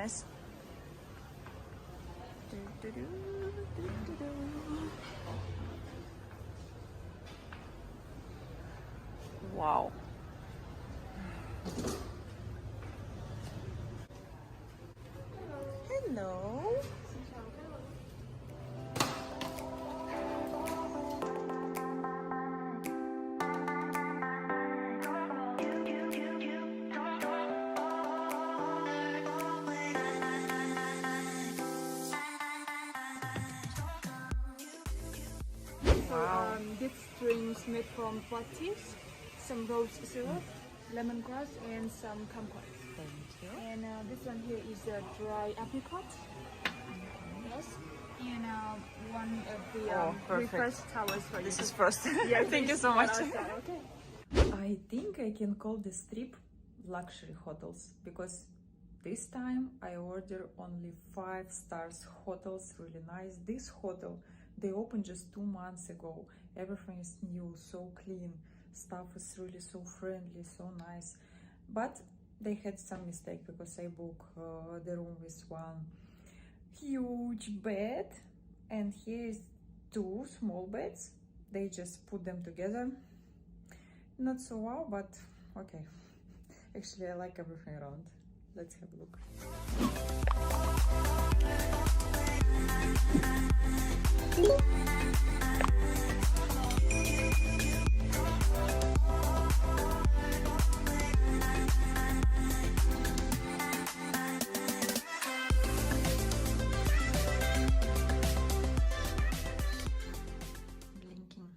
nice. Wow. Hello. Wow. This drinks made from plantains, some rose syrup, lemongrass, and some kumquat. Thank you. And this one here is a dry apricot. Yes. And one of the perfect. refresh towers for This you. is first. Yeah, Thank you so much. Okay. I think I can call this trip luxury hotels because this time I order only 5 stars hotels, really nice. This hotel, they opened just 2 months ago. Everything is new, so clean. Staff is really so friendly, so nice. But they had some mistake because I booked the room with one huge bed and here is 2 small beds. They just put them together. Not so wow, but okay. Actually, I like everything around. Let's have a look. Blinking.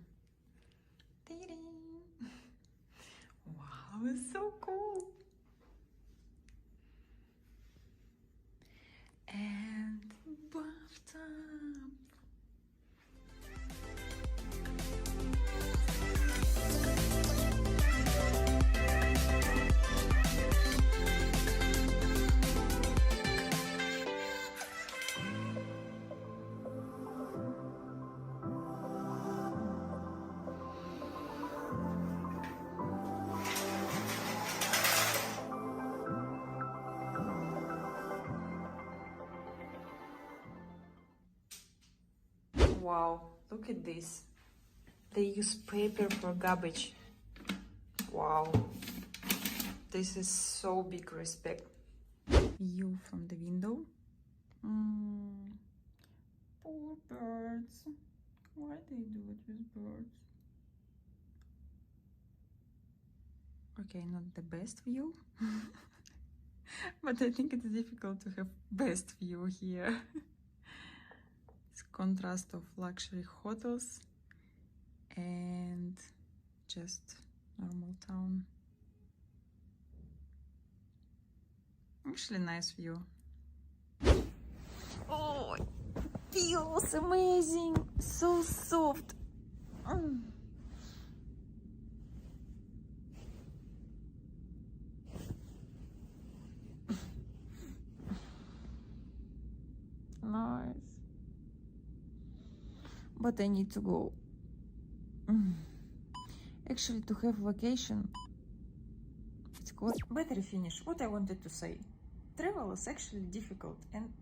Wow, it's so cool. And bathtub. Wow, look at this. They use paper for garbage. Wow. This is so big respect. View from the window. Poor birds. Why they do it with birds? Okay, not the best view. But I think it's difficult to have best view here. It's contrast of luxury hotels and just normal town. Actually nice view. Oh, it feels amazing, so soft. Nice. But I need to go. Actually, to have vacation, it's quite better finish. What I wanted to say. Travel is actually difficult and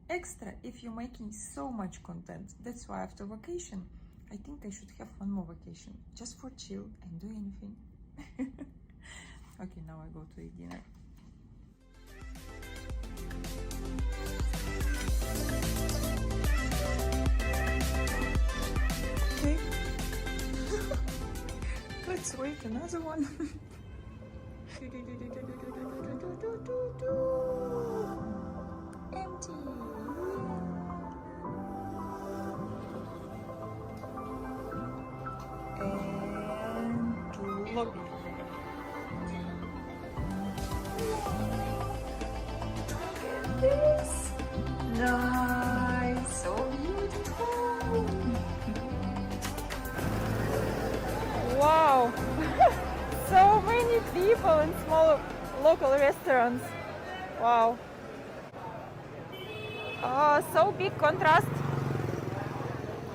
extra if you're making so much content. That's why after vacation, I think I should have one more vacation. Just for chill and do anything. Okay, now I go to eat dinner. Okay. Let's wait another one. Empty. And lobby. Look at this. Nice. So beautiful. Wow. So many people in small local restaurants. Wow. Oh, so big contrast.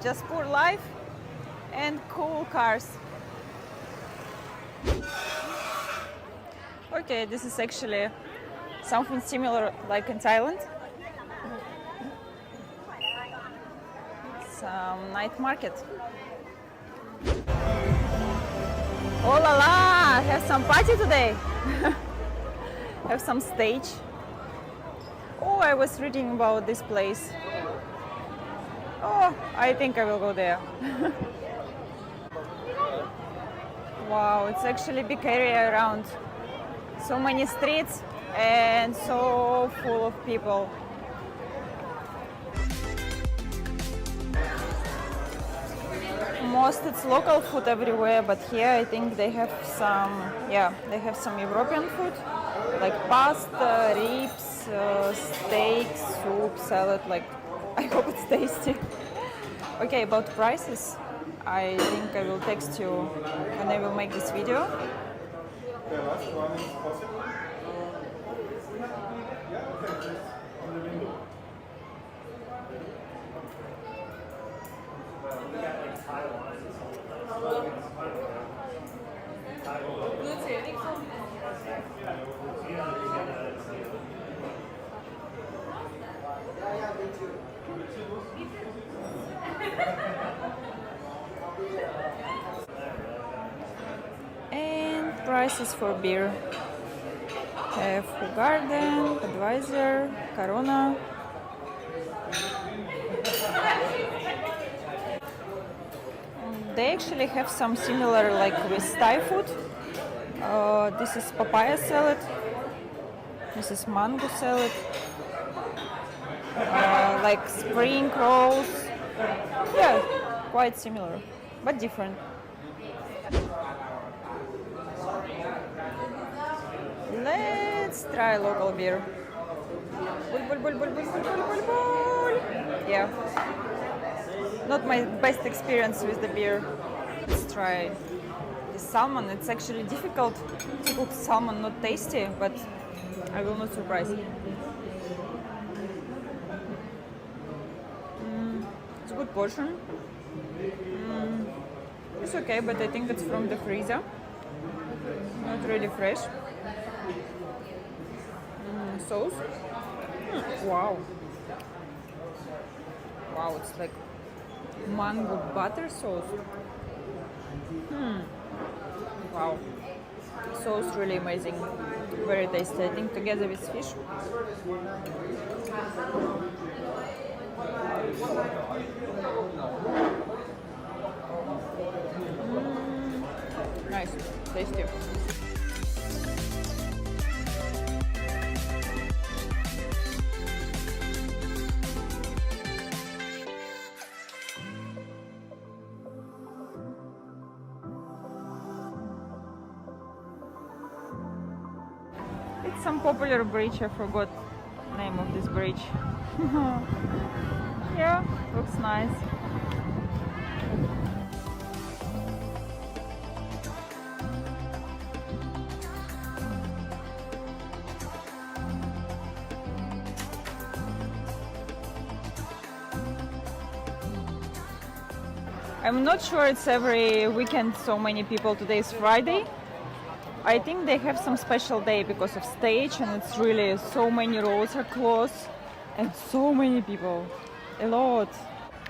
Just poor life and cool cars. Okay, this is actually Something similar like in Thailand. Some night market. Oh la la! Have some party today. Have some stage. Oh, I was reading about this place. Oh, I think I will go there. Wow, it's actually a big area around. So many streets and so full of people. Most it's local food everywhere, but here I think they have some, they have some European food, like pasta, ribs, steak, soup, salad, like, I hope it's tasty. Okay, about prices, I think I will text you when I will make this video. And prices for beer. Have Garden, Advisor, Corona. They actually have some similar like with Thai food. This is papaya salad. This is mango salad. Like spring rolls. Yeah, quite similar, but different. Let's try local beer. Yeah. Not my best experience with the beer. Let's try the salmon. It's actually difficult to cook salmon, not tasty, but I will not surprise. It's a good portion. It's okay, but I think it's from the freezer. Not really fresh. Sauce. Wow. Wow, it's like mango butter sauce. Wow. Sauce really amazing. Very tasty. I think together with fish. Nice. Tasty. It's some popular bridge, I forgot the name of this bridge. Yeah, looks nice. I'm not sure it's every weekend so many people. Today is Friday. I think they have some special day because of stage, and it's really so many roads are closed and so many people, a lot.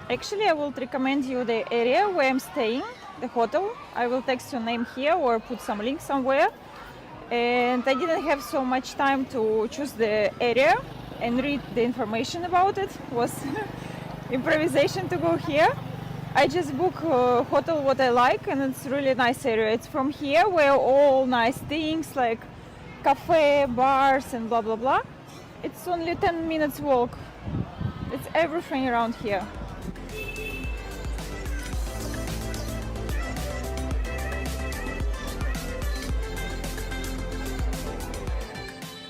Actually, I will recommend you the area where I'm staying, the hotel. I will text your name here or put some link somewhere. And I didn't have so much time to choose the area and read the information about it. It was improvisation to go here. I just book a hotel what I like, and it's really nice area. It's from here where all nice things like cafe, bars and blah blah blah. It's only 10 minutes walk. It's everything around here.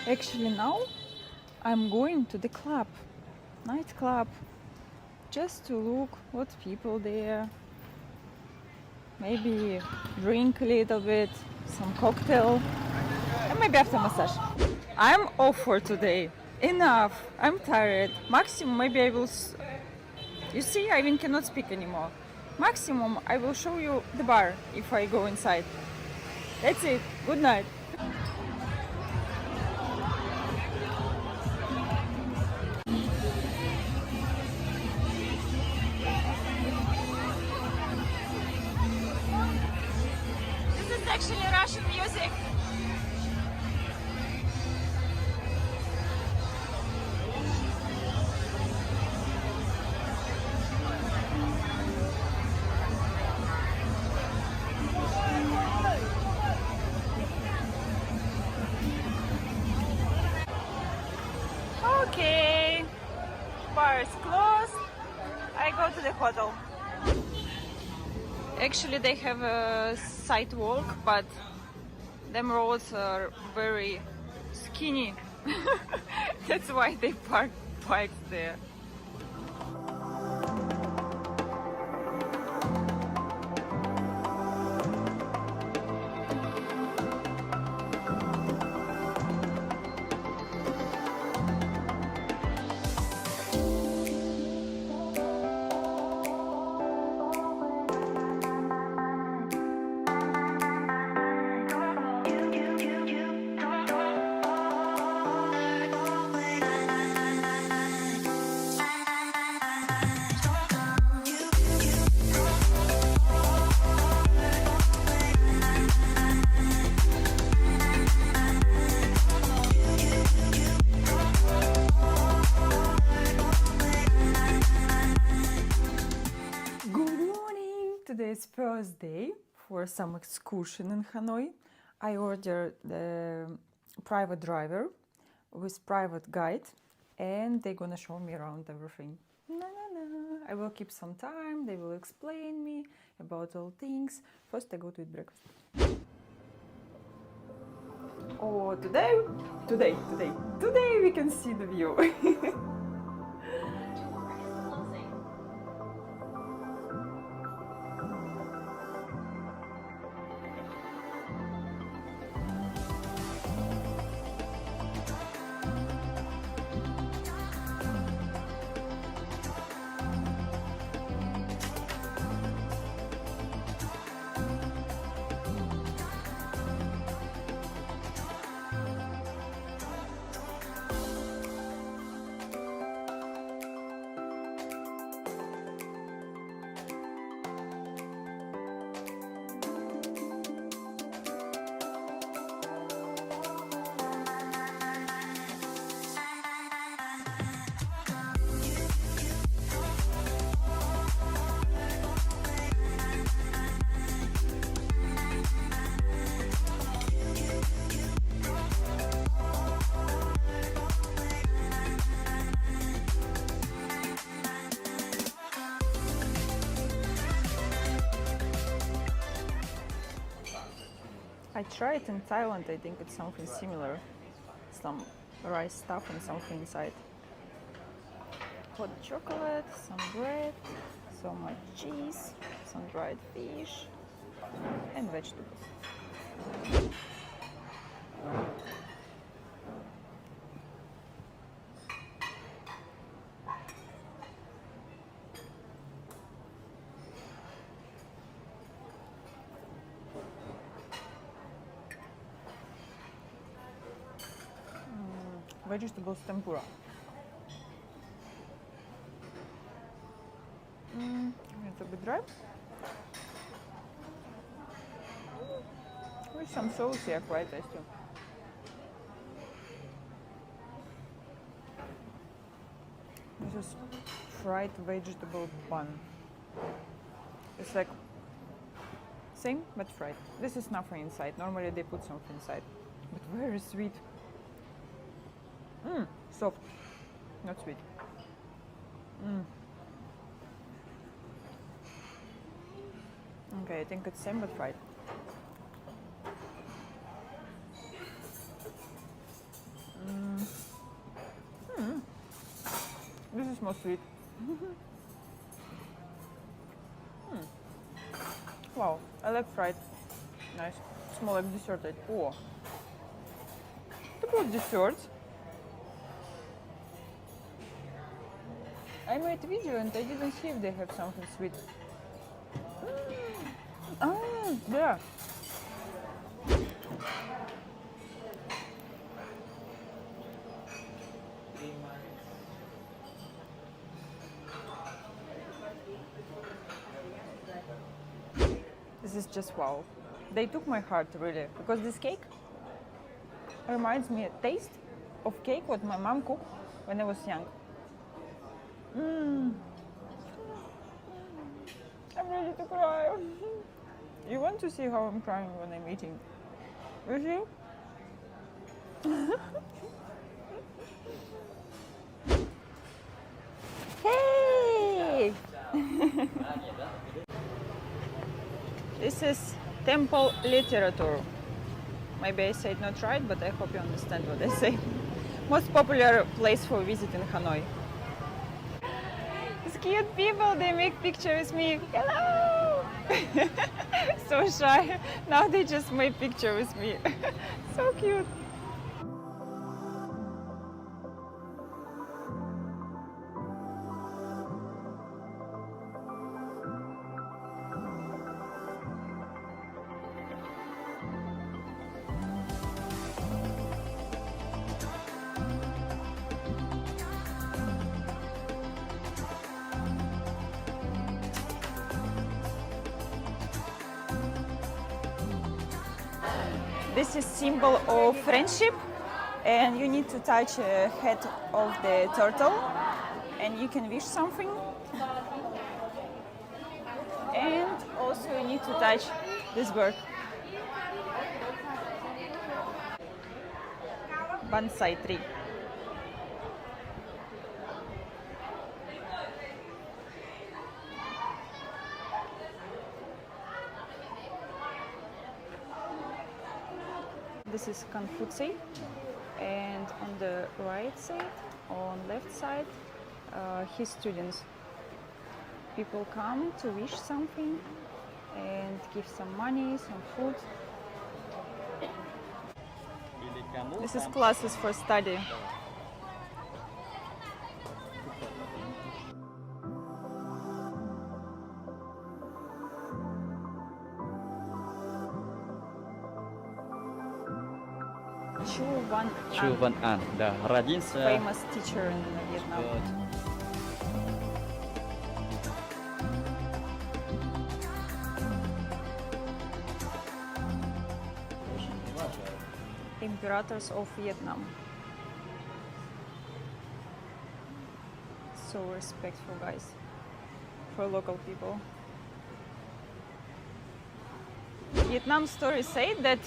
Actually now I'm going to the club, nightclub. Just to look what people there, maybe drink a little bit, some cocktail, and maybe after massage. I'm off for today. Enough. I'm tired. Maximum maybe I will. You see, I even cannot speak anymore. Maximum I will show you the bar if I go inside. That's it. Good night. actually Russian music. Okay, bar is closed. I go to the hotel. Actually, they have a sidewalk, but them roads are very skinny. That's why they park bikes there. Today's first day for some excursion in Hanoi. I ordered the private driver with private guide, and they're gonna show me around everything. I will keep some time, they will explain me about all things. First I go to eat breakfast. Oh, today we can see the view. I tried in Thailand, I think it's something similar. Some rice stuff and something inside. Hot chocolate, some bread, so much cheese, some dried fish, and vegetables. Vegetables tempura. It's a bit dry. With some sauce, yeah, quite tasty. This is fried vegetable bun. It's like same but fried. This is nothing inside. Normally they put something inside, but very sweet. Soft, not sweet. Okay, I think it's same but fried. This is more sweet. Wow, I like fried. Nice. It's more like dessert. Oh, about desserts. I made a video and I didn't see if they have something sweet. Yeah. This is just wow. They took my heart really, because this cake reminds me taste of cake what my mom cooked when I was young. I'm ready to cry. You want to see how I'm crying when I'm eating? You see? Hey! This is temple literature. Maybe I said not right, but I hope you understand what I say. Most popular place for visit in Hanoi. These cute people, they make pictures with me. Hello! So shy. Now they just made picture with me. So cute. This is symbol of friendship, and you need to touch the head of the turtle, and you can wish something. And also you need to touch this bird. Bonsai tree. This is Confucius, and on the right side, on left side, his students. People come to wish something and give some money, some food. This is classes for study. Chu Van An, the Rajin's famous teacher in Vietnam. Imperators of Vietnam. So respectful guys for local people. Vietnam stories say that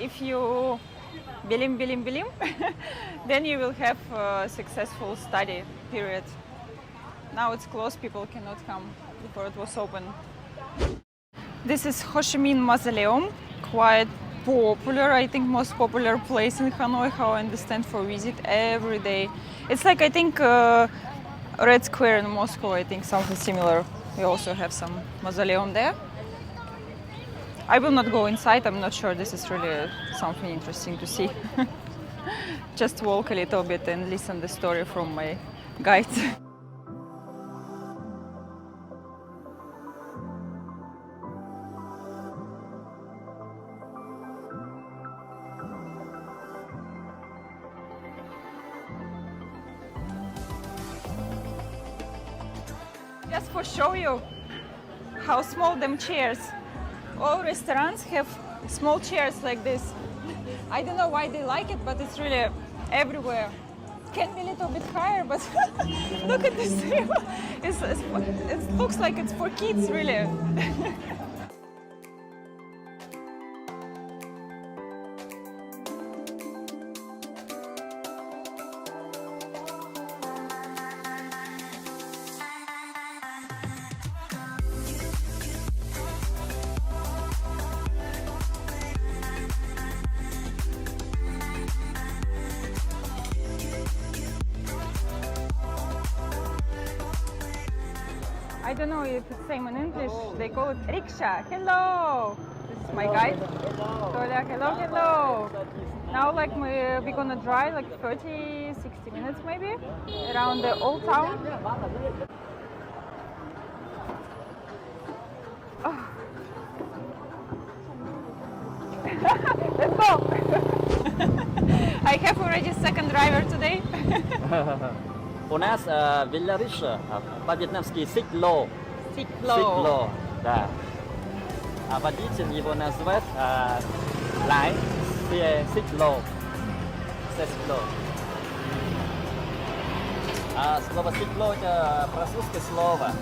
if you bilim, then you will have a successful study period. Now it's closed, people cannot come. Before it was open. This is Ho Chi Minh Mausoleum, quite popular, I think most popular place in Hanoi, how I understand, for visit every day. It's like, I think, Red Square in Moscow, I think something similar. We also have some mausoleum there. I will not go inside, I'm not sure this is really something interesting to see. Just walk a little bit and listen the story from my guide. Just for show you how small them chairs. All restaurants have small chairs like this. I don't know why they like it, but it's really everywhere. Can be a little bit higher, but look at this. It looks like it's for kids, really. I don't know if it's same in English. They call it rickshaw. Hello! This is my guide. Toля, hello, hello. Now like we're gonna drive like 30, 60 minutes maybe around the old town. Oh. Let's go! I have already second driver today. У нас велорикша, по-вьетнамски сикло. Сикло. Сикло, да. А водитель его называет лайн сикло. Сикло. А слово сикло это французское слово.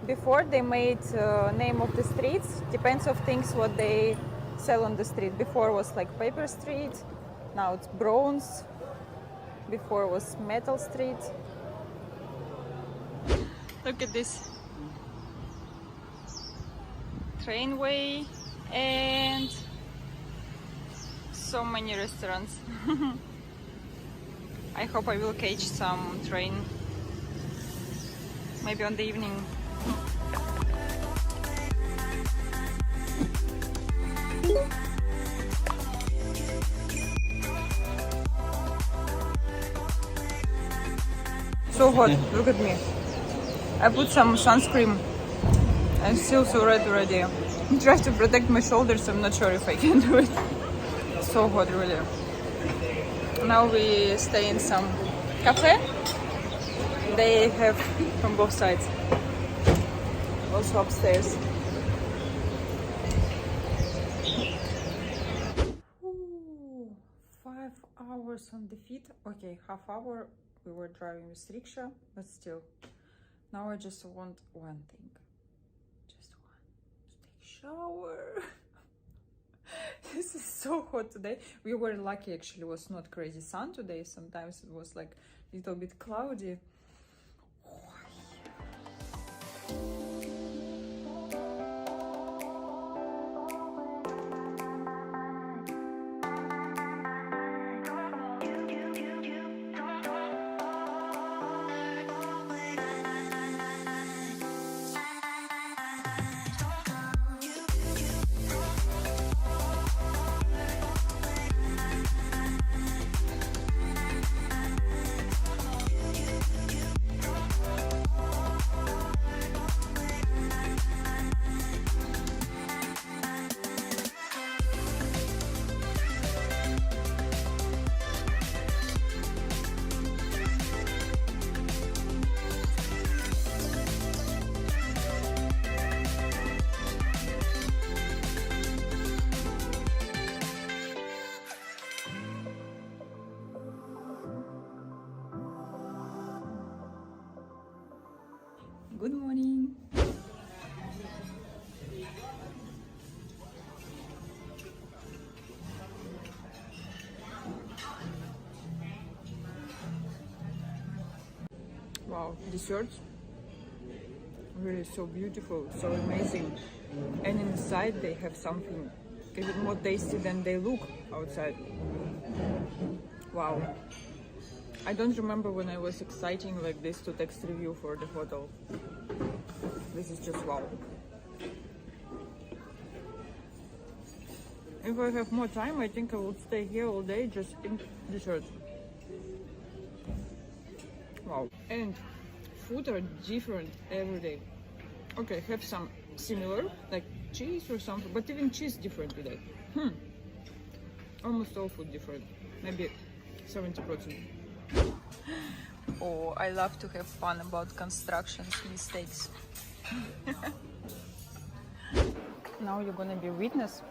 Before they made name of the streets, depends of things what they sell on the street. Before was like paper street, now it's bronze. Before was metal street. Look at this trainway and so many restaurants. I hope I will catch some train, maybe on the evening. So hot, look at me. I put some sunscreen and still so red already. I try to protect my shoulders, I'm not sure if I can do it. So hot, really. Now we stay in some cafe. They have from both sides. Also upstairs. Ooh, 5 hours on the feet. Okay, half hour we were driving with rickshaw, but still. Now I just want one thing. Just one. To take shower. This is so hot today. We were lucky actually, it was not crazy sun today. Sometimes it was like a little bit cloudy. Good morning. Wow, desserts. Really so beautiful, so amazing. And inside they have something even more tasty than they look outside. Wow. I don't remember when I was exciting like this to text review for the hotel. This is just wow. If I have more time, I think I will stay here all day just in dessert. Wow. And food are different every day. Okay, have some similar, like cheese or something, but even cheese different today. Almost all food different. Maybe 70%. Oh, I love to have fun about constructions mistakes. Now you're gonna be witness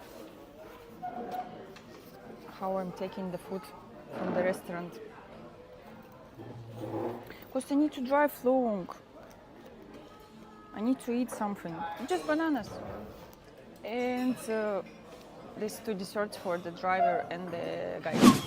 how I'm taking the food from the restaurant. Because I need to drive long. I need to eat something. Just bananas. And these two desserts for the driver and the guide.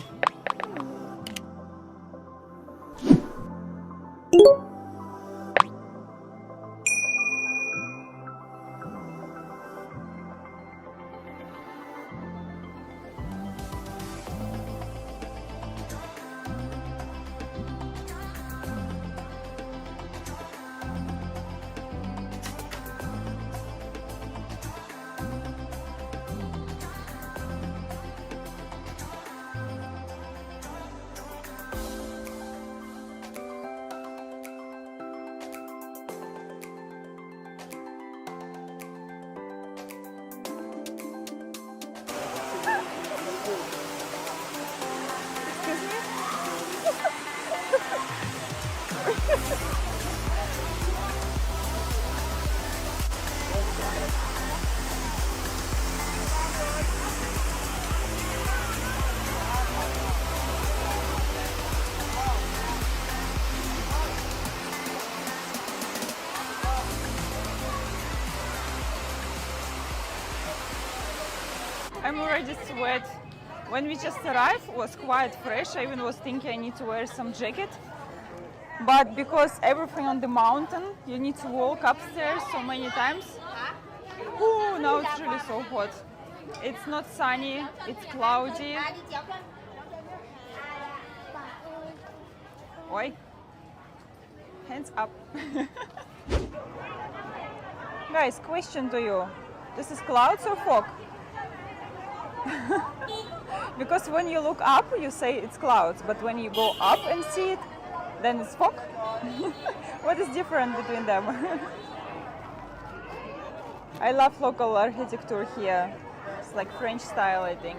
I'm already sweat. When we just arrived, it was quite fresh. I even was thinking I need to wear some jacket. But because everything on the mountain, you need to walk upstairs so many times. Ooh, now it's really so hot. It's not sunny, it's cloudy. Oi, hands up. Guys, question to you. This is clouds or fog? Because when you look up, you say it's clouds, but when you go up and see it, then it's fog. What is different between them? I love local architecture here. It's like French style, I think.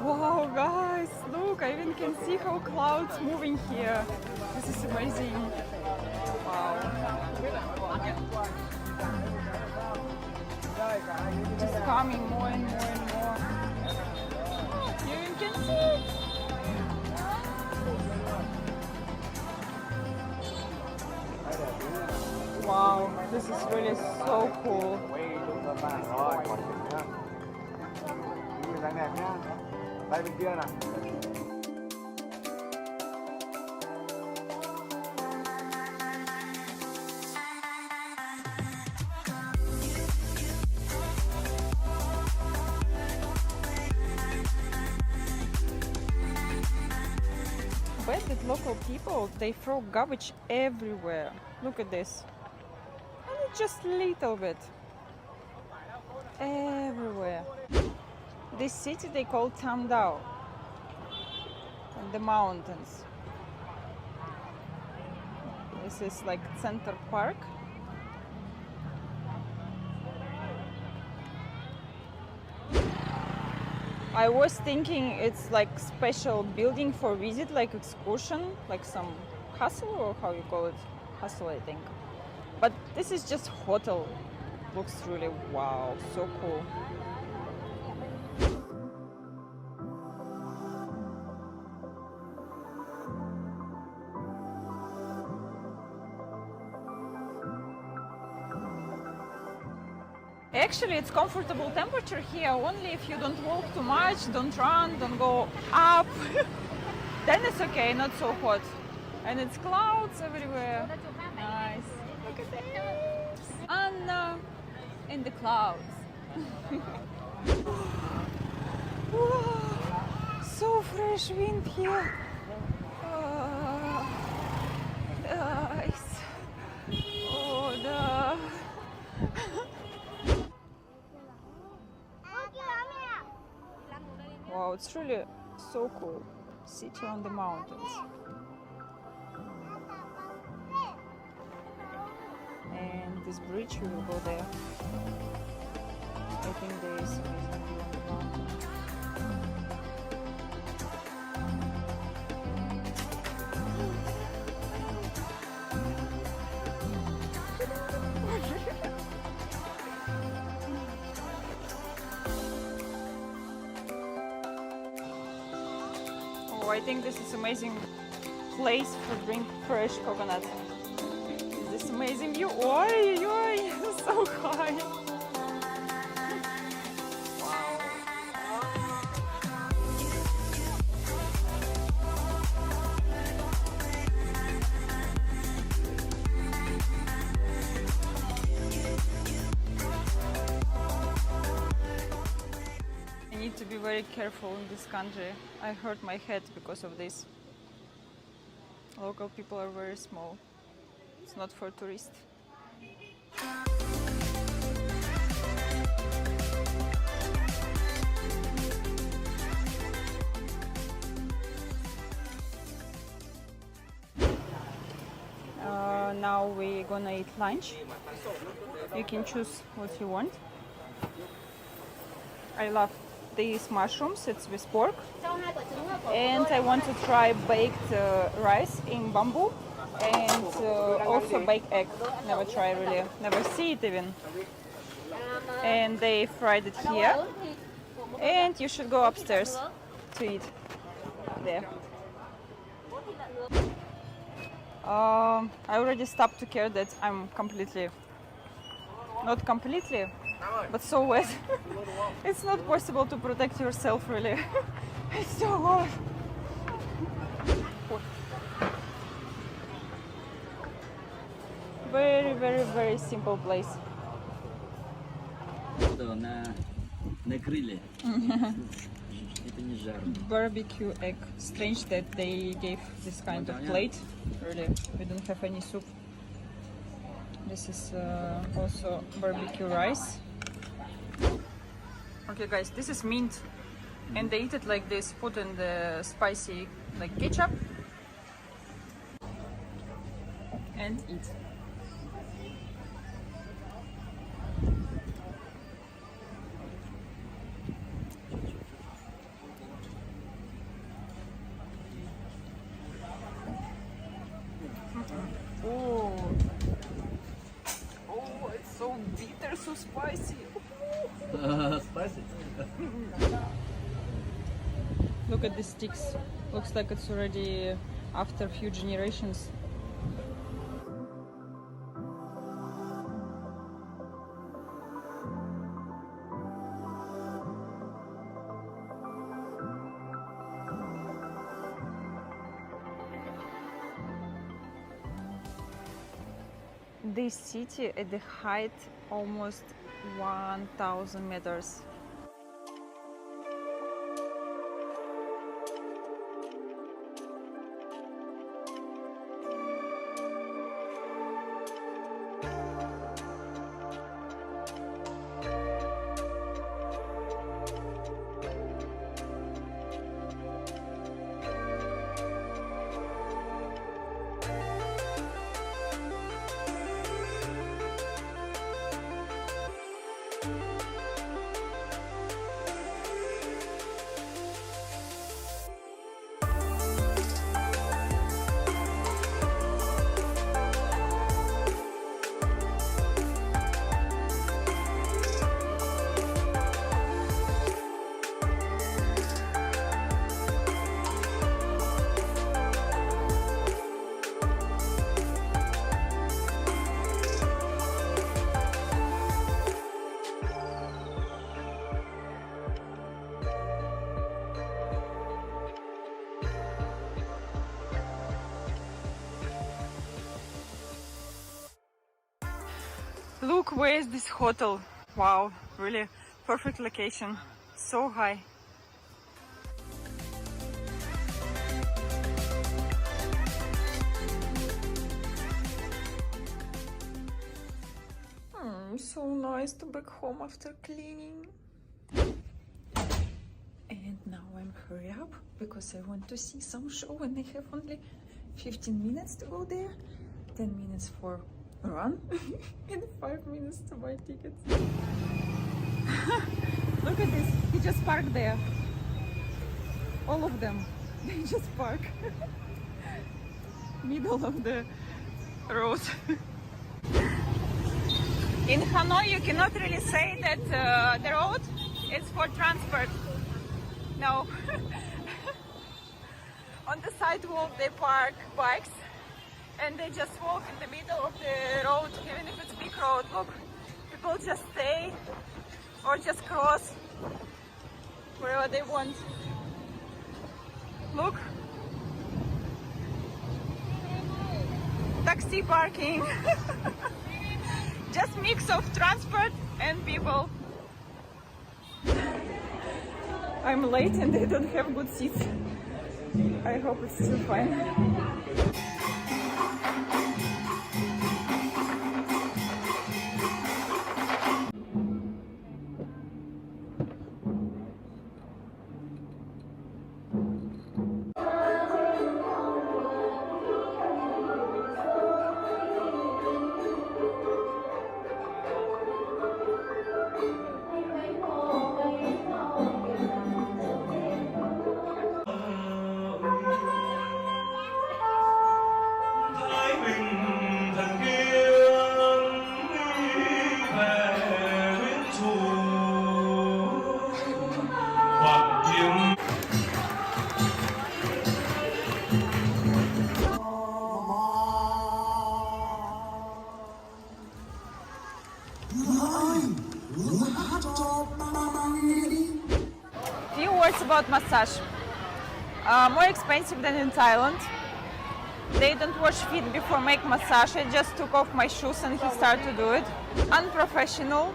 Wow, guys, look, I even can see how clouds moving here. This is amazing. Wow. Just coming more and more and more. You even can see it. Wow, this is really so cool. Tay bên kia nè. Bet that local people, they throw garbage everywhere. Look at this. And it's just a little bit. Everywhere. This city they call Tam Dao. And the mountains. This is like Center Park. I was thinking it's like special building for visit, like excursion, like some castle, or how you call it, castle I think. But this is just hotel. Looks really wow, so cool. Actually, it's comfortable temperature here only if you don't walk too much, don't run, don't go up. Then it's okay, not so hot. And it's clouds everywhere. Nice. Look at this. Anna in the clouds. Wow, so fresh wind here. Nice. Oh, the. Wow, it's really so cool. City on the mountains. And this bridge, we will go there. I think there is amazing view on the mountain. Oh, I think this is amazing place for drink fresh coconut. Is this amazing view? Oi, oi, so high. Wow. I need to be very careful in this country. I hurt my head because of this. Local people are very small. It's not for tourists. Now we're gonna eat lunch. You can choose what you want. I love these mushrooms, it's with pork. And I want to try baked rice in bamboo. And also baked egg. Never try really, never see it even. And they fried it here. And you should go upstairs to eat there. I already stopped to care that I'm completely, not completely, but so wet. It's not possible to protect yourself really. It's so hot. Very, very, very simple place. На крыле. Это не жарно. Barbecue egg. Strange that they gave this kind of plate. Really, we don't have any soup. This is also barbecue rice. Okay, guys, this is mint, and they eat it like this. Put in the spicy, like ketchup, and eat. Oh, it's so bitter, so spicy. Spicy? Look at the sticks. Looks like it's already after a few generations. This city at the height almost 1,000 meters. Look, where is this hotel? Wow, really perfect location. So high. So nice to back home after cleaning. And now I'm hurry up because I want to see some show and I have only 15 minutes to go there, 10 minutes for run and 5 minutes to buy tickets. Look at this, he just parked there. All of them, they just park. Middle of the road. In Hanoi you cannot really say that the road is for transport. No. On the sidewalk they park bikes and they just walk in the middle of the road, even if it's big road. Look, people just stay or just cross wherever they want. Look, taxi parking. Just mix of transport and people. I'm late and they don't have good seats. I hope it's still fine. about massage. More expensive than in Thailand. They don't wash feet before make massage. I just took off my shoes and he started to do it. Unprofessional,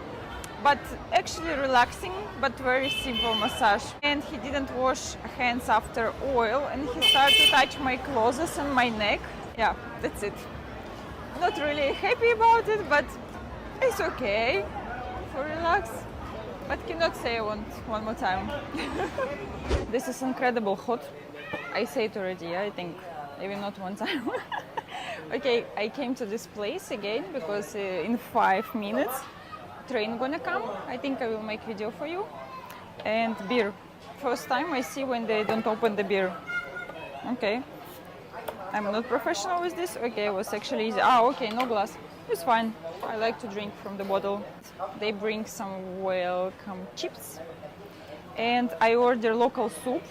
but actually relaxing, but very simple massage. And he didn't wash hands after oil and he started to touch my clothes and my neck. Yeah, that's it. Not really happy about it, but it's okay for relax. But cannot say I want one more time. This is incredible hot. I say it already, I think, even not one time. Okay, I came to this place again because in 5 minutes train gonna come. I think I will make video for you. And beer. First time I see when they don't open the beer. Okay. I'm not professional with this. Okay, it was actually easy. Ah, okay, no glass. It's fine. I like to drink from the bottle. They bring some welcome chips. And I order local soup.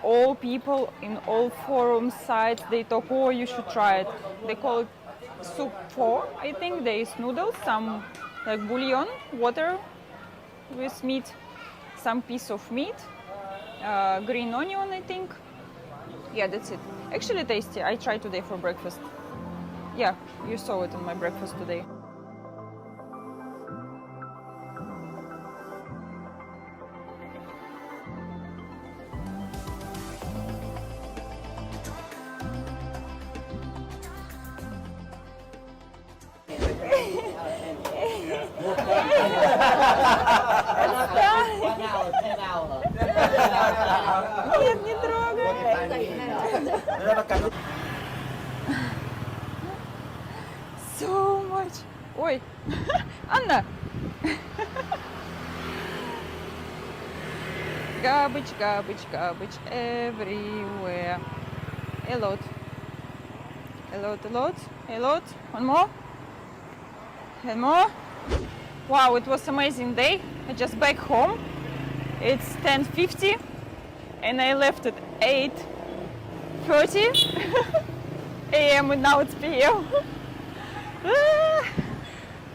All people in all forum sites, they talk, oh, you should try it. They call it soup pho. I think there is noodles, some like bouillon, water with meat, some piece of meat, green onion, I think. Yeah, that's it. Actually tasty. I tried today for breakfast. Yeah, you saw it on my breakfast today. Нет, не трогай. So much. Ой, Anna. Garbage, garbage, garbage everywhere. A lot. A lot, a lot, a lot. One more. And more. Wow, it was amazing day. I just back home. It's 10:50 and I left at 8:30 a.m. and now it's p.m.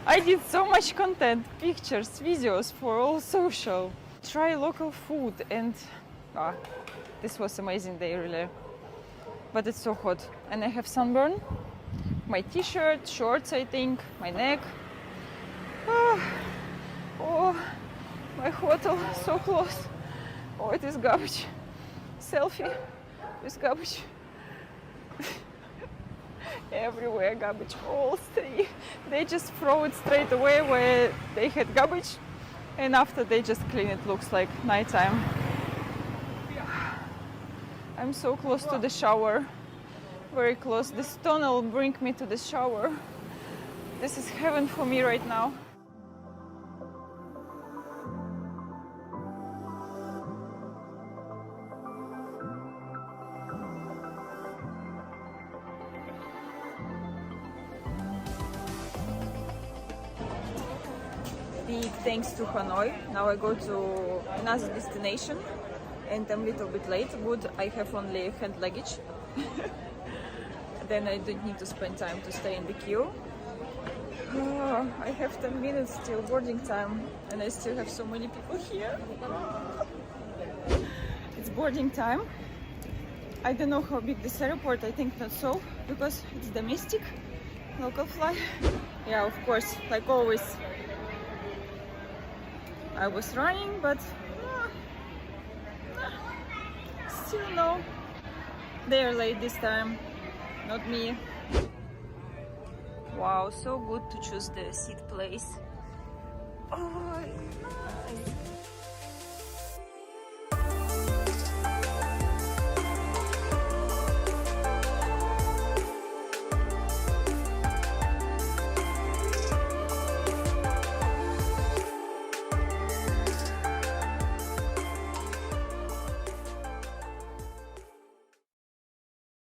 I did so much content, pictures, videos for all social. Try local food and this was amazing day really. But it's so hot and I have sunburn. My t-shirt, shorts I think, my neck. Oh, my hotel so close. Oh, it is garbage. Selfie with garbage. Everywhere garbage, all three. They just throw it straight away where they had garbage and after they just clean it, looks like nighttime. I'm so close to the shower, very close. This tunnel brings me to the shower. This is heaven for me right now. Big thanks to Hanoi. Now I go to another destination and I'm a little bit late. Good, I have only hand luggage. Then I don't need to spend time to stay in the queue. I have 10 minutes till boarding time and I still have so many people here. It's boarding time. I don't know how big this airport, I think not so, because it's domestic, local flight. Yeah, of course, like always. I was running, but still no. They are late this time, not me. Wow, so good to choose the seat place. Oh,